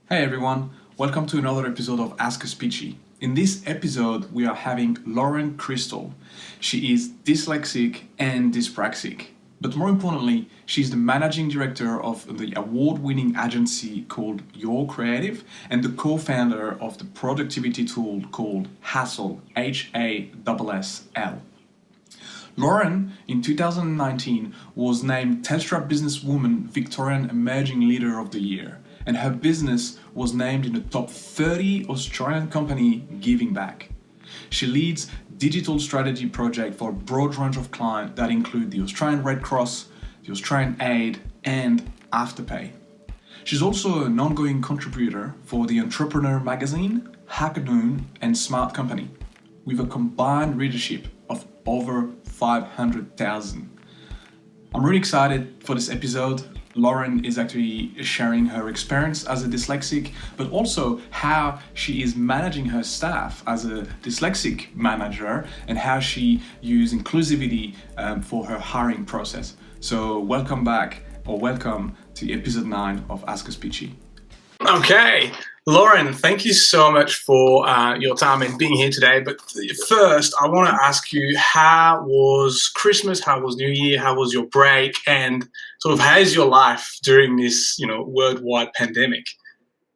Hey everyone, welcome to another episode of Ask a Speechy. In this episode, we are having Lauren Crystal. She is dyslexic and dyspraxic, but more importantly, she's the managing director of the award-winning agency called Your Creative and the co-founder of the productivity tool called Hassle, Hassl. Lauren, in 2019, was named Telstra Businesswoman Victorian Emerging Leader of the Year, and her business was named in the top 30 Australian company giving back. She leads digital strategy projects for a broad range of clients that include the Australian Red Cross, the Australian Aid, and Afterpay. She's also an ongoing contributor for the Entrepreneur magazine, Hackadoon, and Smart Company, with a combined readership of over 500,000. I'm really excited for this episode. Lauren is actually sharing her experience as a dyslexic, but also how she is managing her staff as a dyslexic manager and how she uses inclusivity for her hiring process. So welcome back, or welcome to episode 9 of Ask a Speechy. Okay, Lauren, thank you so much for your time and being here today. But first, I want to ask you, how was Christmas? How was New Year? How was your break? And sort of how is your life during this, worldwide pandemic?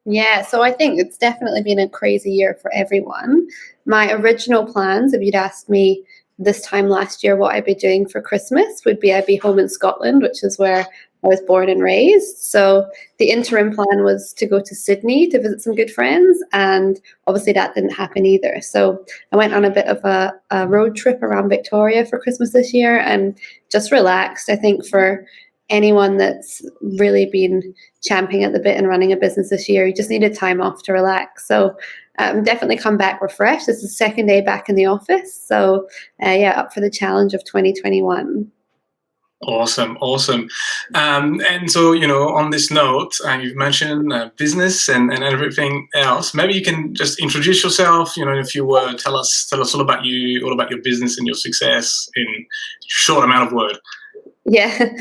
Yeah, so I think it's definitely been a crazy year for everyone. My original plans, if you'd asked me this time last year what I'd be doing for Christmas, would be I'd be home in Scotland, which is where I was born and raised. So the interim plan was to go to Sydney to visit some good friends, and obviously that didn't happen either. So I went on a bit of a road trip around Victoria for Christmas this year and just relaxed. I think for anyone that's really been champing at the bit and running a business this year, you just needed time off to relax. So definitely come back refreshed. This is the second day back in the office. So up for the challenge of 2021. Awesome. And so, on this note, you've mentioned business and everything else. Maybe you can just introduce yourself, in a few words, tell us all about you, all about your business and your success in a short amount of words. Yeah. So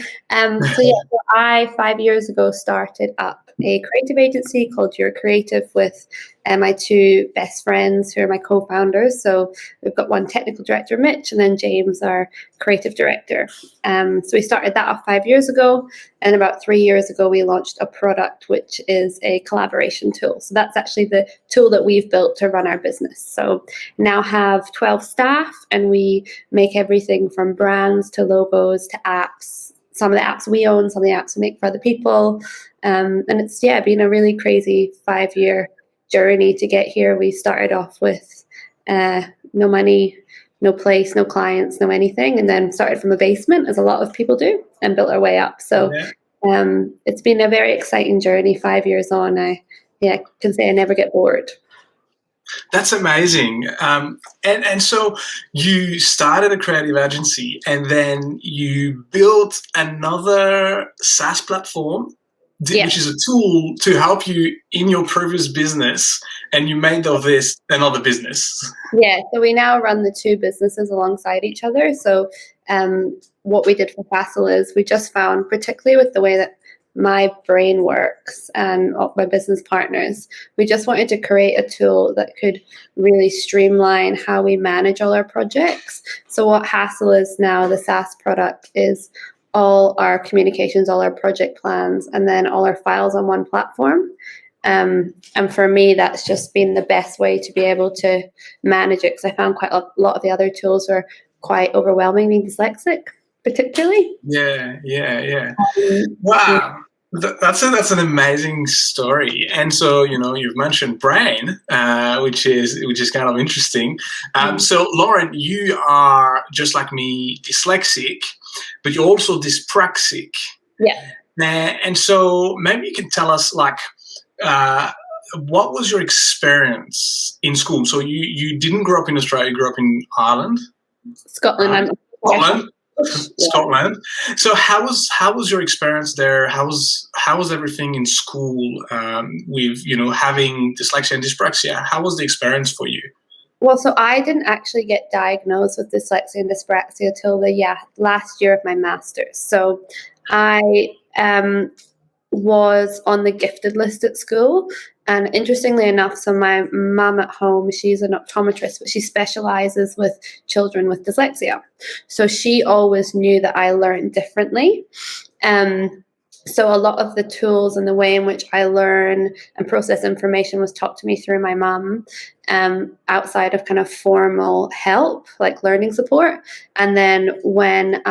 I 5 years ago started up a creative agency called Your Creative with my two best friends who are my co-founders. So we've got one technical director, Mitch, and then James, our creative director. So we started that off 5 years ago, and about 3 years ago we launched a product which is a collaboration tool. So that's actually the tool that we've built to run our business. So now have 12 staff, and we make everything from brands to logos to apps. Some of the apps we own, some of the apps we make for other people. And it's been a really crazy 5-year journey to get here. We started off with no money, no place, no clients, no anything, and then started from a basement, as a lot of people do, and built our way up. So it's been a very exciting journey. 5 years on, I can say I never get bored. That's amazing. And so you started a creative agency, and then you built another SaaS platform, which is a tool to help you in your previous business, and you made of this another business. Yeah, so we now run the two businesses alongside each other. So what we did for Hassle is we just found, particularly with the way that my brain works and my business partners, we just wanted to create a tool that could really streamline how we manage all our projects. So what Hassle is now, the SaaS product, is all our communications, all our project plans, and then all our files on one platform. And for me, that's just been the best way to be able to manage it, because I found quite a lot of the other tools are quite overwhelming, being dyslexic particularly. Yeah. Wow. That's an amazing story. And so, you've mentioned brain, which is kind of interesting. So Lauren, you are just like me, dyslexic, but you're also dyspraxic. Yeah. And so maybe you can tell us, what was your experience in school? So you didn't grow up in Australia, you grew up in Ireland? Scotland. Scotland. So how was your experience there? How was everything in school with having dyslexia and dyspraxia? How was the experience for you? Well, so I didn't actually get diagnosed with dyslexia and dyspraxia till the last year of my master's. So I was on the gifted list at school. And interestingly enough, so my mum at home, she's an optometrist, but she specializes with children with dyslexia. So she always knew that I learned differently. So a lot of the tools and the way in which I learn and process information was taught to me through my mum, outside of kind of formal help, like learning support. And then when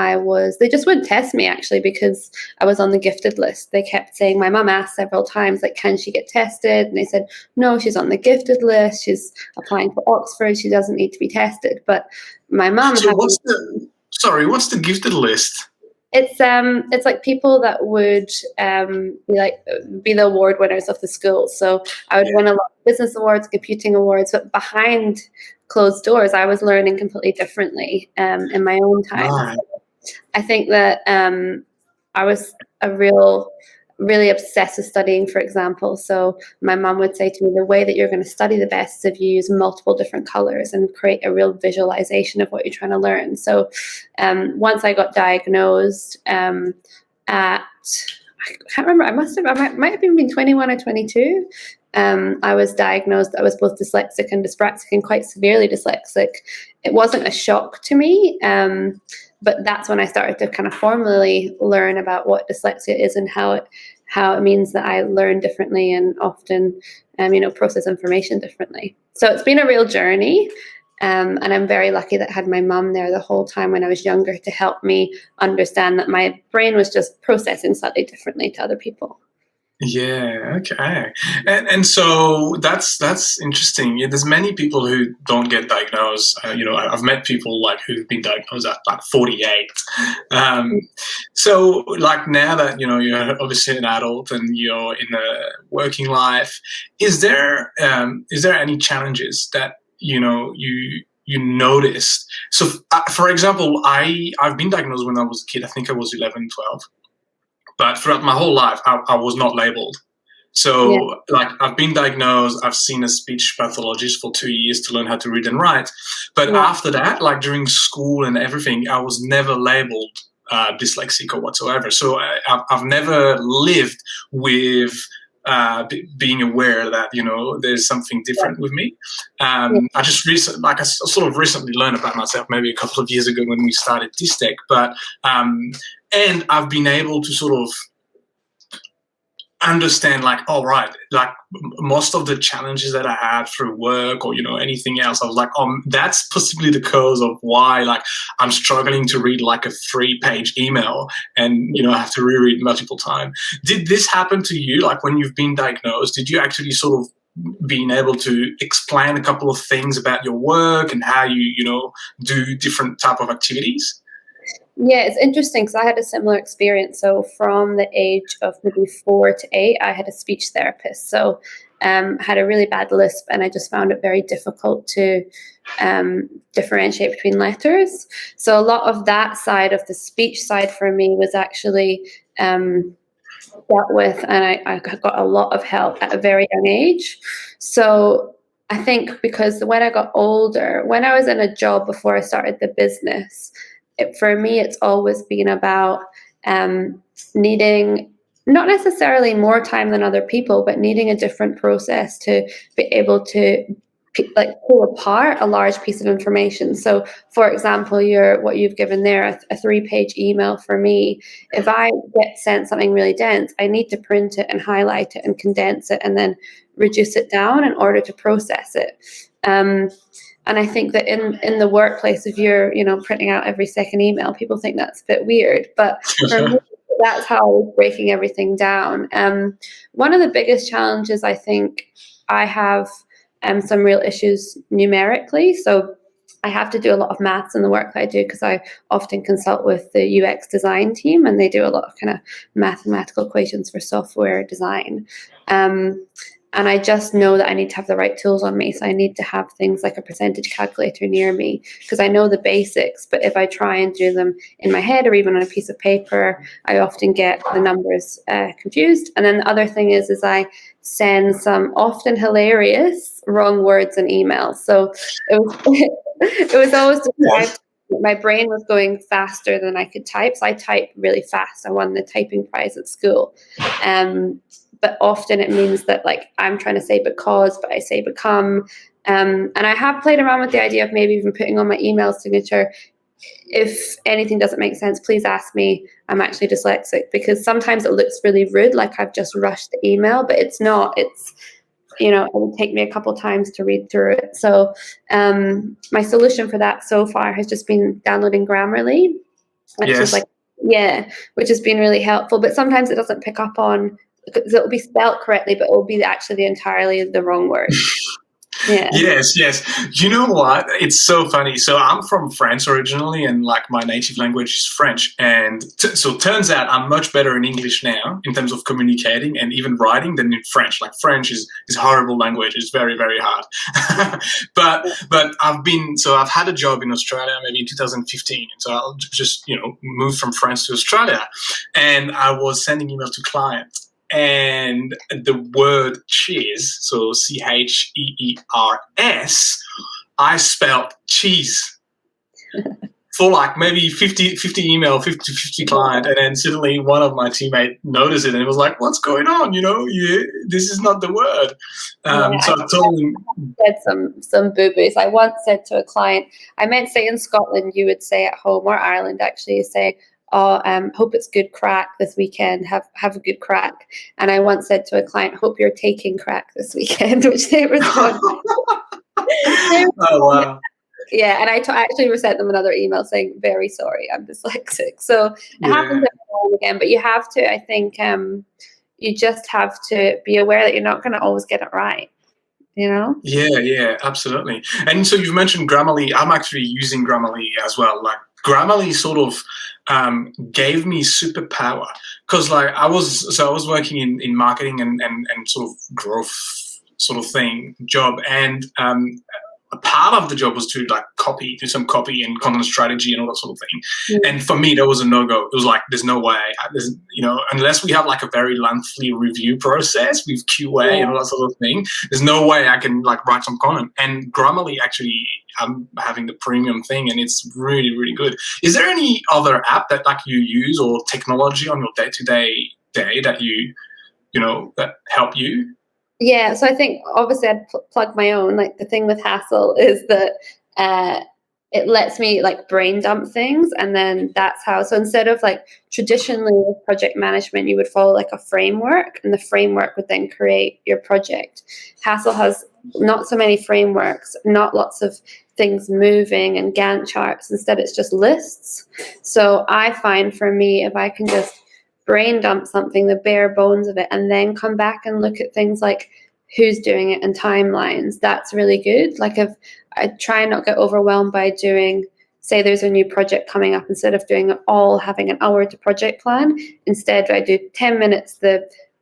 they just wouldn't test me actually because I was on the gifted list. They kept saying, my mum asked several times, like, can she get tested? And they said, no, she's on the gifted list. She's applying for Oxford. She doesn't need to be tested. But my mum. So what's the gifted list? It's like people that would be the award winners of the school. So I would win a lot of business awards, computing awards, but behind closed doors, I was learning completely differently in my own time. Right. So I think that I was really obsessed with studying, for example. So my mum would say to me, the way that you're going to study the best is if you use multiple different colors and create a real visualization of what you're trying to learn. So once I got diagnosed at, I can't remember, I might have even been 21 or 22. I was diagnosed, I was both dyslexic and dyspraxic, and quite severely dyslexic. It wasn't a shock to me, but that's when I started to kind of formally learn about what dyslexia is and how it means that I learn differently and often, process information differently. So it's been a real journey, and I'm very lucky that I had my mum there the whole time when I was younger to help me understand that my brain was just processing slightly differently to other people. Yeah, okay. And so that's interesting. Yeah, there's many people who don't get diagnosed. I've met people like who've been diagnosed at like 48. So like now that, you're obviously an adult and you're in a working life, is there any challenges that, you noticed? So for example, I've been diagnosed when I was a kid. I think I was 11, 12. But throughout my whole life, I was not labeled. So, I've been diagnosed. I've seen a speech pathologist for 2 years to learn how to read and write. But after that, like during school and everything, I was never labeled dyslexic or whatsoever. So I've never lived with being aware that there's something different with me. I just recently learned about myself maybe a couple of years ago when we started Dystech, but and I've been able to sort of understand, like, all right, like most of the challenges that I had through work or anything else, I was like, that's possibly the cause of why, like, I'm struggling to read like a 3-page email and I have to reread multiple times. Did this happen to you? Like when you've been diagnosed, did you actually sort of being able to explain a couple of things about your work and how you do different type of activities? Yeah, it's interesting because I had a similar experience. So from the age of maybe 4 to 8, I had a speech therapist. So had a really bad lisp, and I just found it very difficult to differentiate between letters. So a lot of that side of the speech side for me was actually dealt with, and I got a lot of help at a very young age. So I think because when I got older, when I was in a job before I started the business, for me, it's always been about needing not necessarily more time than other people, but needing a different process to be able to pull apart a large piece of information. So, for example, what you've given there, a 3-page email for me, if I get sent something really dense, I need to print it and highlight it and condense it and then reduce it down in order to process it. And I think that in the workplace, if you're, printing out every second email, people think that's a bit weird. But for me, that's how I was breaking everything down. One of the biggest challenges, I think, I have some real issues numerically. So I have to do a lot of maths in the work that I do because I often consult with the UX design team, and they do a lot of kind of mathematical equations for software design. And I just know that I need to have the right tools on me. So I need to have things like a percentage calculator near me because I know the basics. But if I try and do them in my head or even on a piece of paper, I often get the numbers confused. And then the other thing is I send some often hilarious wrong words in emails. So it was always described my brain was going faster than I could type. So I type really fast. I won the typing prize at school. But often it means that like I'm trying to say because, but I say become. And I have played around with the idea of maybe even putting on my email signature, if anything doesn't make sense, please ask me. I'm actually dyslexic, because sometimes it looks really rude, like I've just rushed the email, but it's not. It's, it would take me a couple times to read through it. So my solution for that so far has just been downloading Grammarly, which is like, which has been really helpful. But sometimes it doesn't pick up on, because it will be spelt correctly, but it will be actually entirely the wrong word. Yeah. Yes. You know what? It's so funny. So I'm from France originally, and like my native language is French. And so it turns out I'm much better in English now in terms of communicating and even writing than in French. Like French is a horrible language. It's very, very hard. but I've had a job in Australia maybe in 2015. So I'll just, moved from France to Australia, and I was sending emails to clients. And the word cheese, so CHEERS, I spelled cheese for like maybe 50 email, 50 client. And then suddenly one of my teammates noticed it and it was like, what's going on? This is not the word. So I told him. Said some boo-boos. I once said to a client, I meant say in Scotland, you would say at home, or Ireland actually, you say, hope it's good crack this weekend. Have a good crack. And I once said to a client, hope you're taking crack this weekend, which they responded. Oh, wow. Yeah, and I actually sent them another email saying, very sorry, I'm dyslexic. So it happens every now and again, but you have to, I think, you just have to be aware that you're not going to always get it right. Yeah, absolutely. And so you've mentioned Grammarly. I'm actually using Grammarly as well. Like Grammarly sort of gave me superpower, because like I was working in marketing and sort of growth sort of thing job, and a part of the job was to like do some copy and content strategy and all that sort of thing. Mm. And for me, that was a no-go. It was like, there's no way, unless we have like a very lengthy review process with QA and all that sort of thing, there's no way I can like write some content. And Grammarly actually, I'm having the premium thing, and it's really, really good. Is there any other app that like you use or technology on your day-to-day that that help you? Yeah, so I think obviously I'd plug my own. Like the thing with Hassel is that it lets me like brain dump things, and then that's how. So instead of like traditionally with project management, you would follow like a framework, and the framework would then create your project. Hassel has not so many frameworks, not lots of things moving and Gantt charts. Instead, it's just lists. So I find for me, if I can just brain dump something, the bare bones of it, and then come back and look at things like who's doing it and timelines, that's really good. Like if I try and not get overwhelmed by doing, say there's a new project coming up, instead of doing it all, having an hour to project plan, instead I do 10 minutes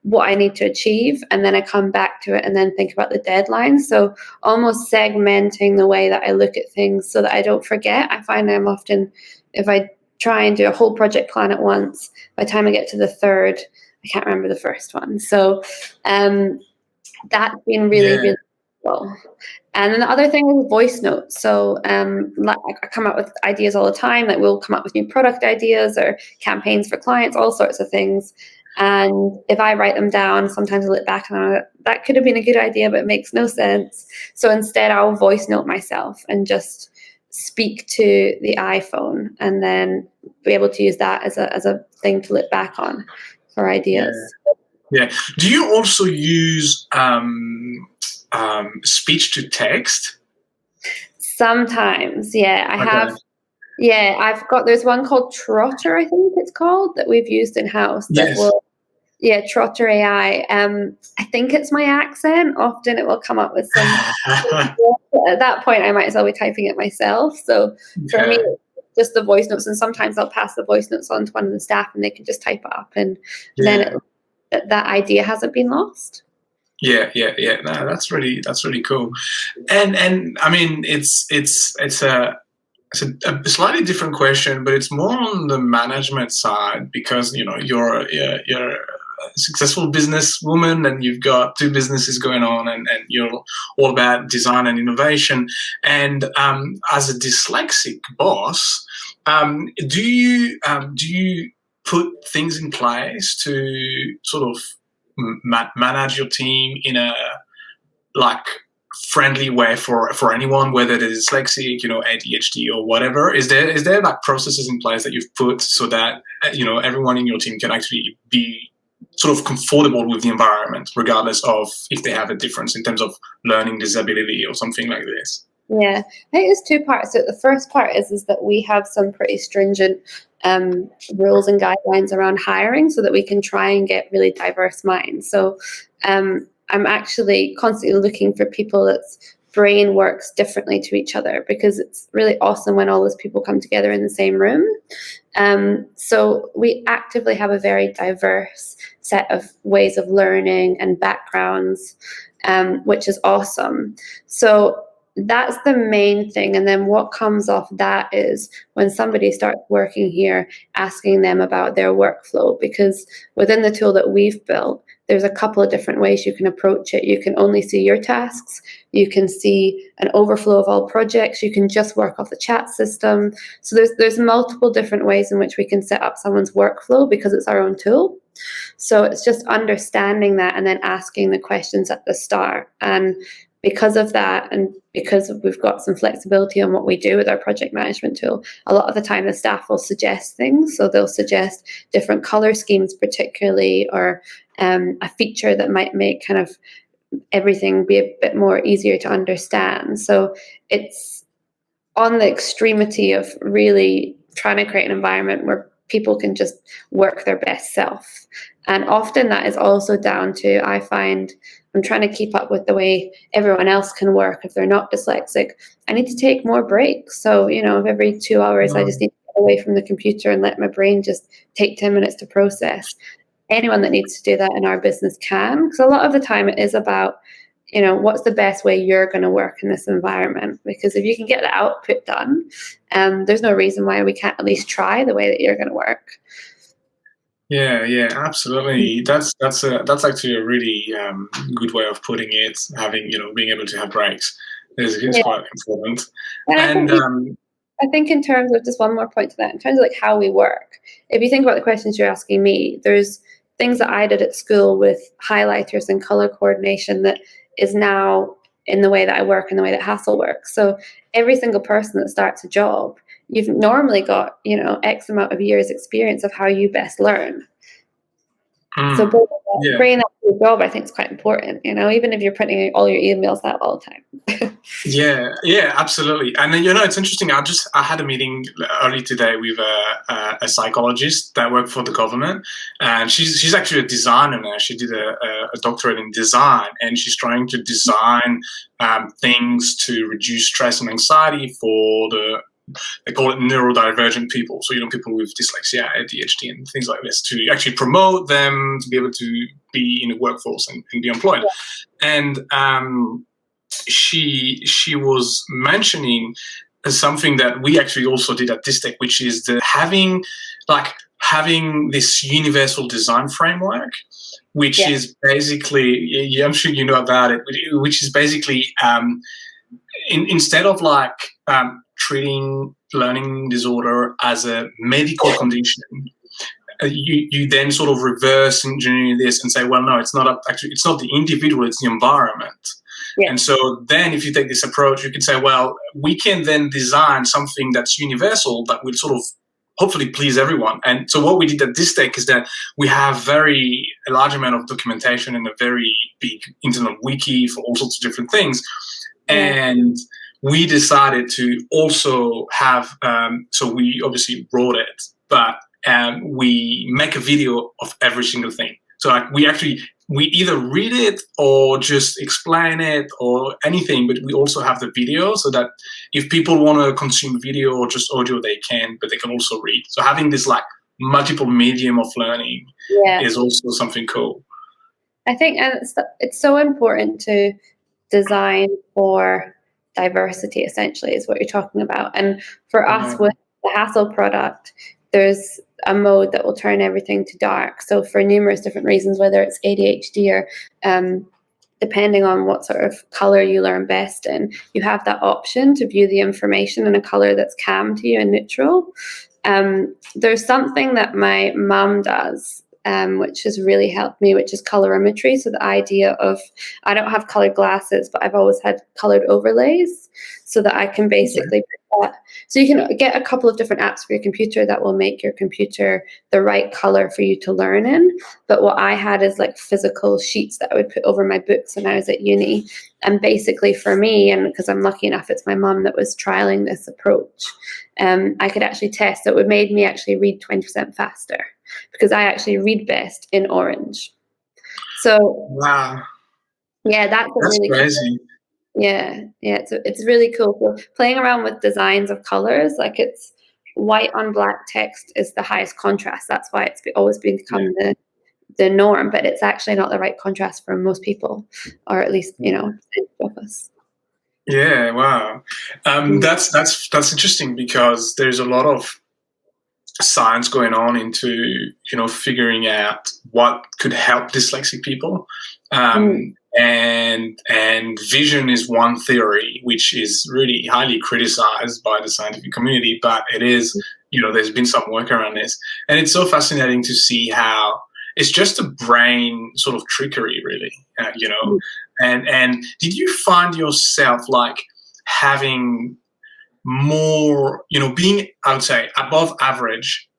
what I need to achieve, and then I come back to it and then think about the deadline. So almost segmenting the way that I look at things so that I don't forget. I find I'm often, if I try and do a whole project plan at once, by the time I get to the third, I can't remember the first one. So that's been really, really cool. And then the other thing is voice notes. So like I come up with ideas all the time. Like we'll come up with new product ideas or campaigns for clients, all sorts of things. And if I write them down, sometimes I look back and I'm like, that could have been a good idea, but it makes no sense. So instead I'll voice note myself and just speak to the iPhone, and then be able to use that as a thing to look back on for ideas. Yeah. Do you also use speech to text? Sometimes, yeah. I have. Yeah, there's one called Trotter, I think it's called, that we've used in-house. Trotter AI. I think it's my accent. Often it will come up with some. At that point, I might as well be typing it myself. So for me, just the voice notes, and sometimes I'll pass the voice notes on to one of the staff, and they can just type it up, and then that idea hasn't been lost. Yeah. No, that's really cool. And I mean, it's a slightly different question, but it's more on the management side, because you're a successful businesswoman and you've got two businesses going on, and you're all about design and innovation. And as a dyslexic boss, do you put things in place to sort of manage your team in a like friendly way for anyone, whether it is dyslexic, ADHD or whatever? Is there like processes in place that you've put so that everyone in your team can actually be sort of comfortable with the environment, regardless of if they have a difference in terms of learning disability or something like this? Yeah, I think there's two parts. So the first part is that we have some pretty stringent rules and guidelines around hiring so that we can try and get really diverse minds. So I'm actually constantly looking for people that's brain works differently to each other, because it's really awesome when all those people come together in the same room. So we actively have a very diverse set of ways of learning and backgrounds, which is awesome. So that's the main thing. And then what comes off that is when somebody starts working here, asking them about their workflow, because within the tool that we've built, there's a couple of different ways you can approach it. You can only see your tasks. You can see an overflow of all projects. You can just work off the chat system. So there's multiple different ways in which we can set up someone's workflow because it's our own tool. So it's just understanding that and then asking the questions at the start. And because of that, and because we've got some flexibility on what we do with our project management tool, a lot of the time the staff will suggest things. So they'll suggest different color schemes particularly, or a feature that might make kind of everything be a bit more easier to understand. So it's on the extremity of really trying to create an environment where people can just work their best self. And often that is also down to, I find, I'm trying to keep up with the way everyone else can work. If they're not dyslexic, I need to take more breaks. So, if every 2 hours I just need to get away from the computer and let my brain just take 10 minutes to process. Anyone that needs to do that in our business can, because a lot of the time it is about, what's the best way you're going to work in this environment? Because if you can get the output done, there's no reason why we can't at least try the way that you're going to work. Yeah, absolutely. That's actually a really good way of putting it. Having being able to have breaks is quite important. And I think in terms of, just one more point to that, in terms of like how we work, if you think about the questions you're asking me, there's things that I did at school with highlighters and color coordination that is now in the way that I work and the way that Hassel works. So every single person that starts a job, you've normally got, X amount of years experience of how you best learn. So bringing that to your job, I think, is quite important, even if you're printing all your emails out all the time. Yeah, absolutely. And then, it's interesting. I had a meeting early today with a psychologist that worked for the government, and she's actually a designer now. She did a doctorate in design, and she's trying to design things to reduce stress and anxiety for they call it neurodivergent people. So, people with dyslexia, ADHD, and things like this, to actually promote them to be able to be in the workforce and be employed. Yeah. And she was mentioning something that we actually also did at Dystech, which is having this universal design framework, which is basically, I'm sure you know about it, which is basically instead of treating learning disorder as a medical condition, you then sort of reverse engineer this and say, well, no, it's not the individual, it's the environment. Yeah. And so then if you take this approach, you can say, well, we can then design something that's universal that will sort of hopefully please everyone. And so what we did at Dystech is that we have a large amount of documentation and a very big internet wiki for all sorts of different things. And we decided to also have, so we obviously wrote it, but we make a video of every single thing. So we either read it or just explain it or anything, but we also have the video so that if people want to consume video or just audio, they can, but they can also read. So having this multiple medium of learning is also something cool. I think, and it's so important to design for diversity, essentially, is what you're talking about. And for us with the Hassel product, there's a mode that will turn everything to dark. So for numerous different reasons, whether it's ADHD or depending on what sort of color you learn best in, you have that option to view the information in a color that's calm to you and neutral. There's something that my mum does, which has really helped me, which is colorimetry. So the idea of, I don't have colored glasses, but I've always had colored overlays so that I can basically put that. So you can get a couple of different apps for your computer that will make your computer the right color for you to learn in. But what I had is like physical sheets that I would put over my books when I was at uni. And basically for me, and because I'm lucky enough, it's my mum that was trialing this approach, I could actually test. So it made me actually read 20% faster because I actually read best in orange. So Wow, yeah, that's really crazy. cool. Yeah, it's really cool. So playing around with designs of colors, like it's white on black text is the highest contrast. That's why it's always become the norm, but it's actually not the right contrast for most people, or at least of us. Yeah, wow. That's interesting because there's a lot of science going on into figuring out what could help dyslexic people, and vision is one theory which is really highly criticized by the scientific community, but it is there's been some work around this, and it's so fascinating to see how it's just a brain sort of trickery, really, and did you find yourself like having more, being, I would say, above average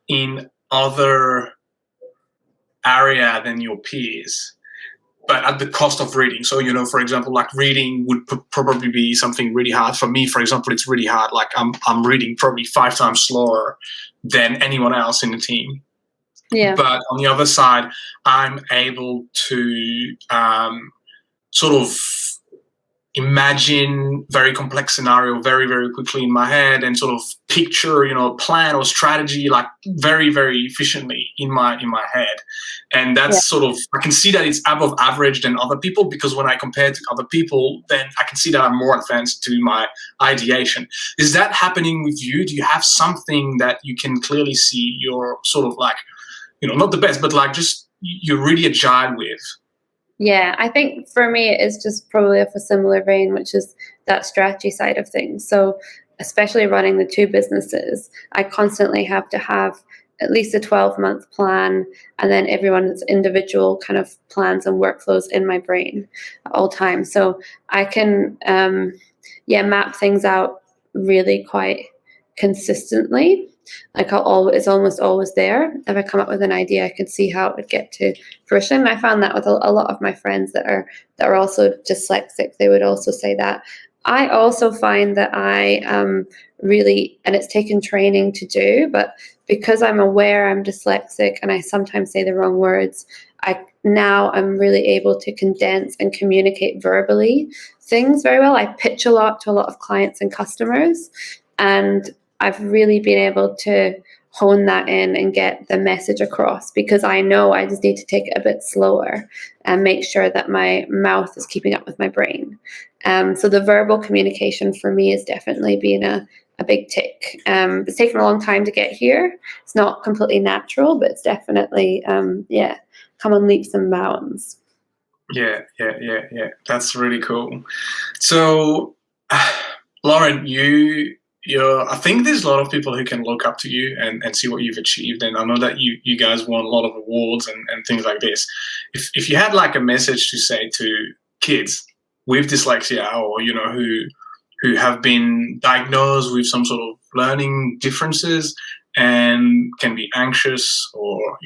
in other area than your peers, but at the cost of reading? So, for example, like reading would probably be something really hard. For me, for example, it's really hard. Like I'm reading probably 5 times slower than anyone else in the team. Yeah. But on the other side, I'm able to sort of imagine very complex scenario very, very quickly in my head and sort of picture, a plan or strategy like very, very efficiently in my head. And that's sort of, I can see that it's above average than other people, because when I compare to other people, then I can see that I'm more advanced to my ideation. Is that happening with you? Do you have something that you can clearly see you're sort of like, not the best, but like just you're really agile with? Yeah, I think for me it is just probably of a similar vein, which is that strategy side of things. So especially running the 2 businesses, I constantly have to have at least a 12-month plan, and then everyone's individual kind of plans and workflows in my brain at all times. So I can map things out really quite consistently. Like it's almost always there. If I come up with an idea, I can see how it would get to fruition. I found that with a lot of my friends that are also dyslexic, they would also say that. I also find that I really, and it's taken training to do, but because I'm aware I'm dyslexic and I sometimes say the wrong words, I'm really able to condense and communicate verbally things very well. I pitch a lot to a lot of clients and customers, and I've really been able to hone that in and get the message across, because I know I just need to take it a bit slower and make sure that my mouth is keeping up with my brain. So the verbal communication for me has definitely been a big tick. It's taken a long time to get here. It's not completely natural, but it's definitely, come on leaps and bounds. Yeah. That's really cool. So, Lauren, I think there's a lot of people who can look up to you and see what you've achieved. And I know that you guys won a lot of awards and things like this. If you had like a message to say to kids with dyslexia, or, who have been diagnosed with some sort of learning differences and can be anxious, or,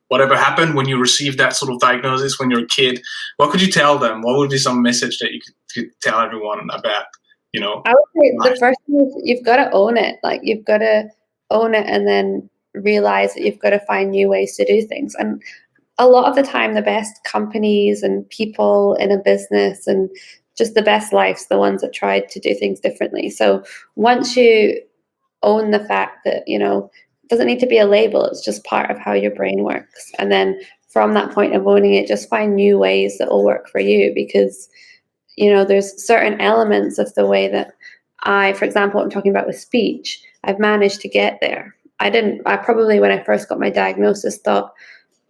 whatever happened when you received that sort of diagnosis when you're a kid, what could you tell them? What would be some message that you could tell everyone about? I would say the first thing is you've got to own it. Like, you've got to own it and then realize that you've got to find new ways to do things. And a lot of the time, the best companies and people in a business and just the best lives, the ones that tried to do things differently. So once you own the fact that, it doesn't need to be a label, it's just part of how your brain works. And then from that point of owning it, just find new ways that will work for you, because there's certain elements of the way that for example, what I'm talking about with speech, I've managed to get there. I probably, when I first got my diagnosis, thought,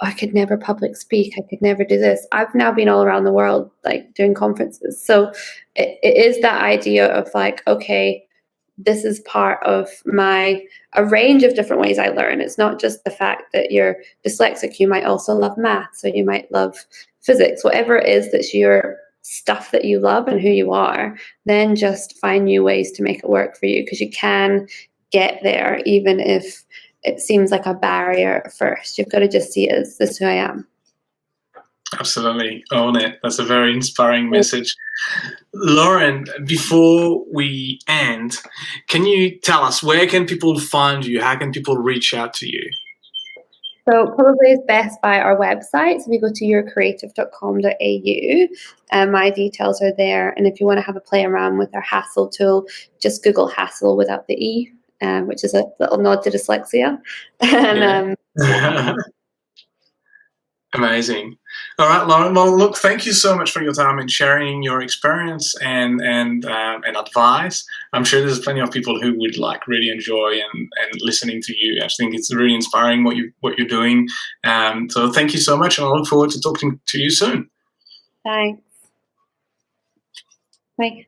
I could never public speak. I could never do this. I've now been all around the world, like doing conferences. So it is that idea of like, okay, this is part of a range of different ways I learn. It's not just the fact that you're dyslexic. You might also love maths, or you might love physics, whatever it is that's your stuff that you love and who you are, then just find new ways to make it work for you, because you can get there even if it seems like a barrier at first. You've got to just see it as, this is who I am. Absolutely. Own it. That's a very inspiring message. Lauren, before we end, can you tell us, where can people find you? How can people reach out to you? So probably it's best by our website. So if you go to yourcreative.com.au, my details are there. And if you want to have a play around with our Hassle tool, just Google Hassle without the E, which is a little nod to dyslexia. And amazing. All right, Lauren. Well, look, thank you so much for your time and sharing your experience and advice. I'm sure there's plenty of people who would like really enjoy and listening to you. I think it's really inspiring what you're doing. So thank you so much, and I look forward to talking to you soon. Thanks. Bye.